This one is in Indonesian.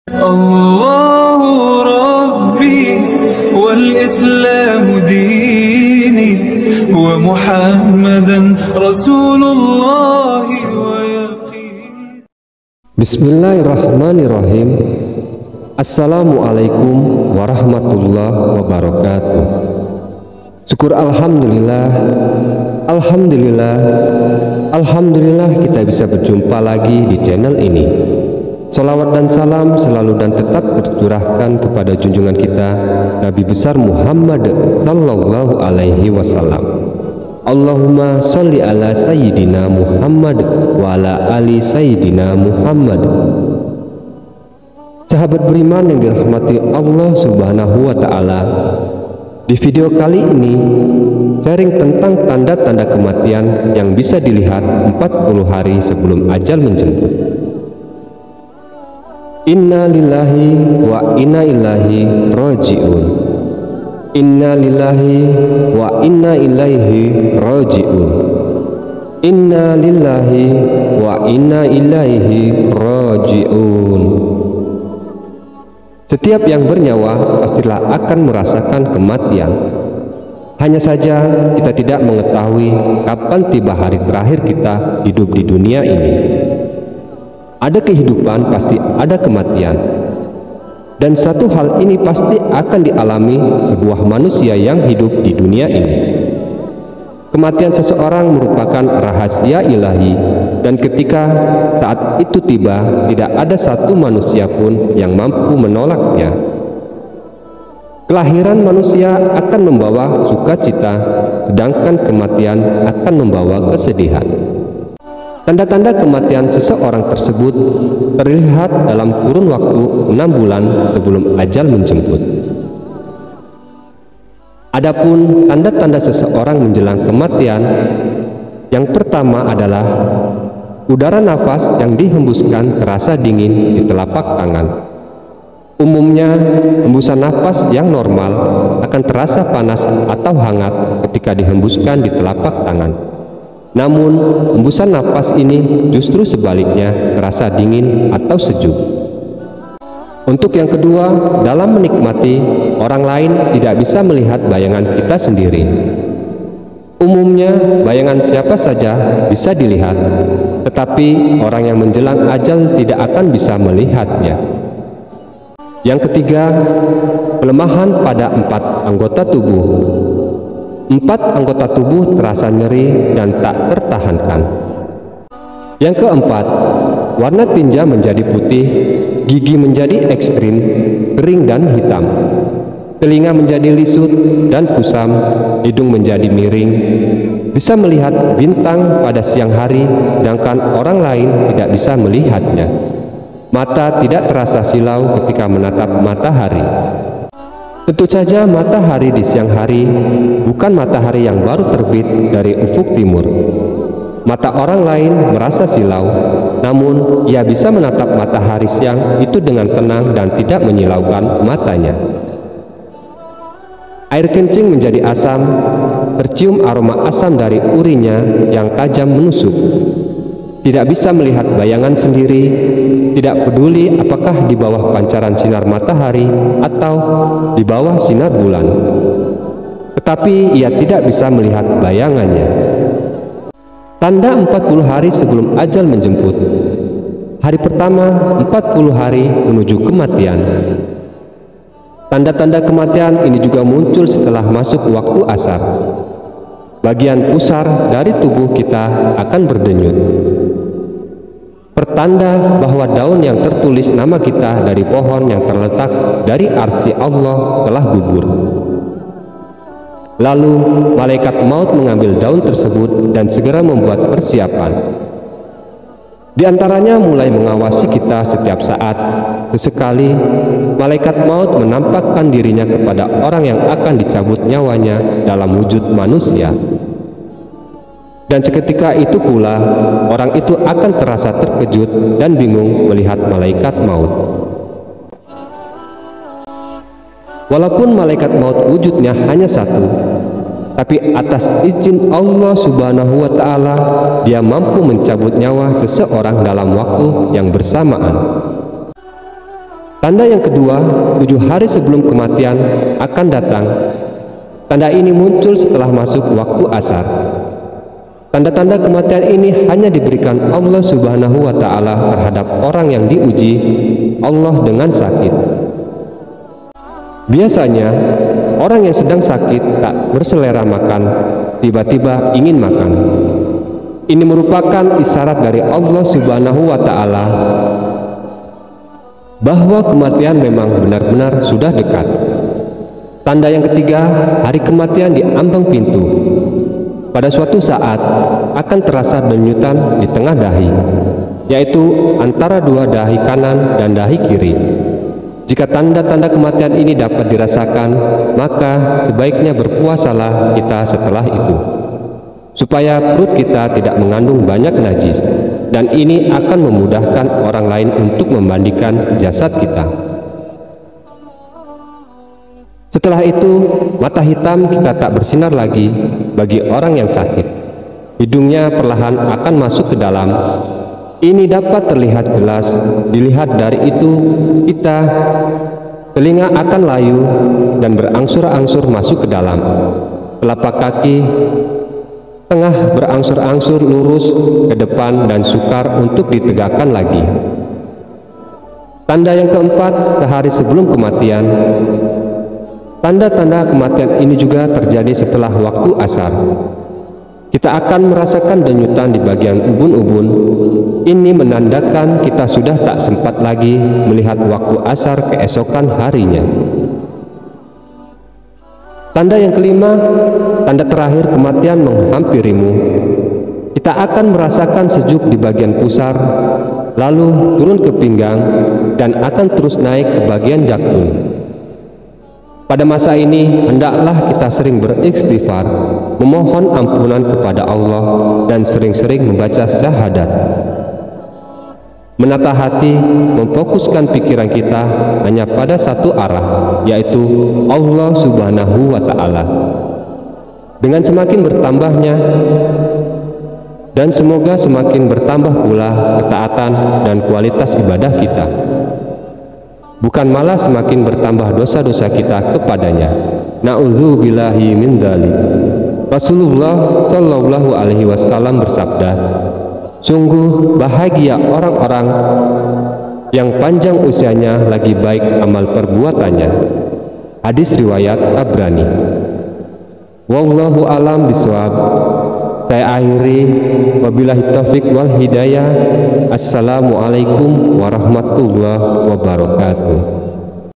الله ربي والإسلام ديني ومحمدا رسول الله ويقيني. Bismillahirrahmanirrahim. Assalamualaikum warahmatullahi wabarakatuh. Syukur Alhamdulillah, Alhamdulillah kita bisa berjumpa lagi di channel ini. Salawat dan salam selalu dan tetap tercurahkan kepada junjungan kita Nabi besar Muhammad sallallahu alaihi wasallam. Allahumma sholli ala sayyidina Muhammad wa ala ali sayyidina Muhammad. Sahabat beriman yang dirahmati Allah Subhanahu wa taala, di video kali ini sharing tentang tanda-tanda kematian yang bisa dilihat 40 hari sebelum ajal menjemput. Inna lillahi wa inna ilaihi raji'un. Inna lillahi wa inna ilaihi raji'un. Inna lillahi wa inna ilaihi raji'un. Setiap yang bernyawa pastilah akan merasakan kematian. Hanya saja kita tidak mengetahui kapan tiba hari terakhir kita hidup di dunia ini. Ada kehidupan, pasti ada kematian. Dan satu hal ini pasti akan dialami sebuah manusia yang hidup di dunia ini. Kematian seseorang merupakan rahasia ilahi, dan ketika saat itu tiba, tidak ada satu manusia pun yang mampu menolaknya. Kelahiran manusia akan membawa sukacita, sedangkan kematian akan membawa kesedihan. Tanda-tanda kematian seseorang tersebut terlihat dalam kurun waktu 6 bulan sebelum ajal menjemput. Adapun tanda-tanda seseorang menjelang kematian, yang pertama adalah udara nafas yang dihembuskan terasa dingin di telapak tangan. Umumnya, hembusan nafas yang normal akan terasa panas atau hangat ketika dihembuskan di telapak tangan. Namun, hembusan nafas ini justru sebaliknya terasa dingin atau sejuk. Untuk yang kedua, dalam menikmati, orang lain tidak bisa melihat bayangan kita sendiri. Umumnya, bayangan siapa saja bisa dilihat, tetapi orang yang menjelang ajal tidak akan bisa melihatnya. Yang ketiga, pelemahan pada 4 anggota tubuh. 4 anggota tubuh terasa nyeri dan tak tertahankan. Yang keempat, warna tinja menjadi putih, gigi menjadi ekstrim, kering dan hitam, telinga menjadi lisut dan kusam, hidung menjadi miring, bisa melihat bintang pada siang hari, sedangkan orang lain tidak bisa melihatnya. Mata tidak terasa silau ketika menatap matahari. Tentu saja matahari di siang hari bukan matahari yang baru terbit dari ufuk timur. Mata orang lain merasa silau, namun ia bisa menatap matahari siang itu dengan tenang dan tidak menyilaukan matanya. Air kencing menjadi asam, tercium aroma asam dari urinya yang tajam menusuk. Tidak bisa melihat bayangan sendiri, tidak peduli apakah di bawah pancaran sinar matahari atau di bawah sinar bulan. Tetapi ia tidak bisa melihat bayangannya. Tanda 40 hari sebelum ajal menjemput. Hari pertama, 40 hari menuju kematian. Tanda-tanda kematian ini juga muncul setelah masuk waktu asar. Bagian pusar dari tubuh kita akan berdenyut. Pertanda bahwa daun yang tertulis nama kita dari pohon yang terletak dari arsy Allah telah gugur. Lalu malaikat maut mengambil daun tersebut dan segera membuat persiapan. Di antaranya mulai mengawasi kita setiap saat. Sesekali malaikat maut menampakkan dirinya kepada orang yang akan dicabut nyawanya dalam wujud manusia. Dan seketika itu pula orang itu akan terasa terkejut dan bingung melihat malaikat maut. Walaupun malaikat maut wujudnya hanya satu, tapi atas izin Allah Subhanahu wa Ta'ala, dia mampu mencabut nyawa seseorang dalam waktu yang bersamaan. Tanda yang kedua, 7 hari sebelum kematian akan datang. Tanda ini muncul setelah masuk waktu asar. Tanda-tanda kematian ini hanya diberikan Allah Subhanahu wa Ta'ala terhadap orang yang diuji Allah dengan sakit. Biasanya, orang yang sedang sakit tak berselera makan, tiba-tiba ingin makan. Ini merupakan isyarat dari Allah Subhanahu wa Ta'ala bahwa kematian memang benar-benar sudah dekat. Tanda yang ketiga, hari kematian di ambang pintu. Pada suatu saat akan terasa denyutan di tengah dahi, yaitu antara dua dahi kanan dan dahi kiri. Jika tanda-tanda kematian ini dapat dirasakan, maka sebaiknya berpuasalah kita setelah itu, supaya perut kita tidak mengandung banyak najis, dan ini akan memudahkan orang lain untuk memandikan jasad kita. Setelah itu, mata hitam kita tak bersinar lagi bagi orang yang sakit. Hidungnya perlahan akan masuk ke dalam. Ini dapat terlihat jelas, dilihat dari itu kita, telinga akan layu dan berangsur-angsur masuk ke dalam. Telapak kaki tengah berangsur-angsur lurus ke depan dan sukar untuk ditegakkan lagi. Tanda yang keempat, sehari sebelum kematian. Tanda-tanda kematian ini juga terjadi setelah waktu asar. Kita akan merasakan denyutan di bagian ubun-ubun. Ini menandakan kita sudah tak sempat lagi melihat waktu asar keesokan harinya. Tanda yang kelima, tanda terakhir kematian menghampirimu. Kita akan merasakan sejuk di bagian pusar, lalu turun ke pinggang, dan akan terus naik ke bagian jakun. Pada masa ini, hendaklah kita sering beristighfar, memohon ampunan kepada Allah, dan sering-sering membaca syahadat. Menata hati, memfokuskan pikiran kita hanya pada satu arah, yaitu Allah Subhanahu wa Ta'ala. Dengan semakin bertambahnya, dan semoga semakin bertambah pula ketaatan dan kualitas ibadah kita, bukan malah semakin bertambah dosa-dosa kita kepadanya. Na'udzubillahi min dzalik. Rasulullah Shallallahu alaihi wasallam bersabda, sungguh bahagia orang-orang yang panjang usianya lagi baik amal perbuatannya. Hadis riwayat Tabrani. Wallahu alam bisawab. Saya akhiri, wabillahi taufik wal hidayah. Assalamualaikum warahmatullahi wabarakatuh.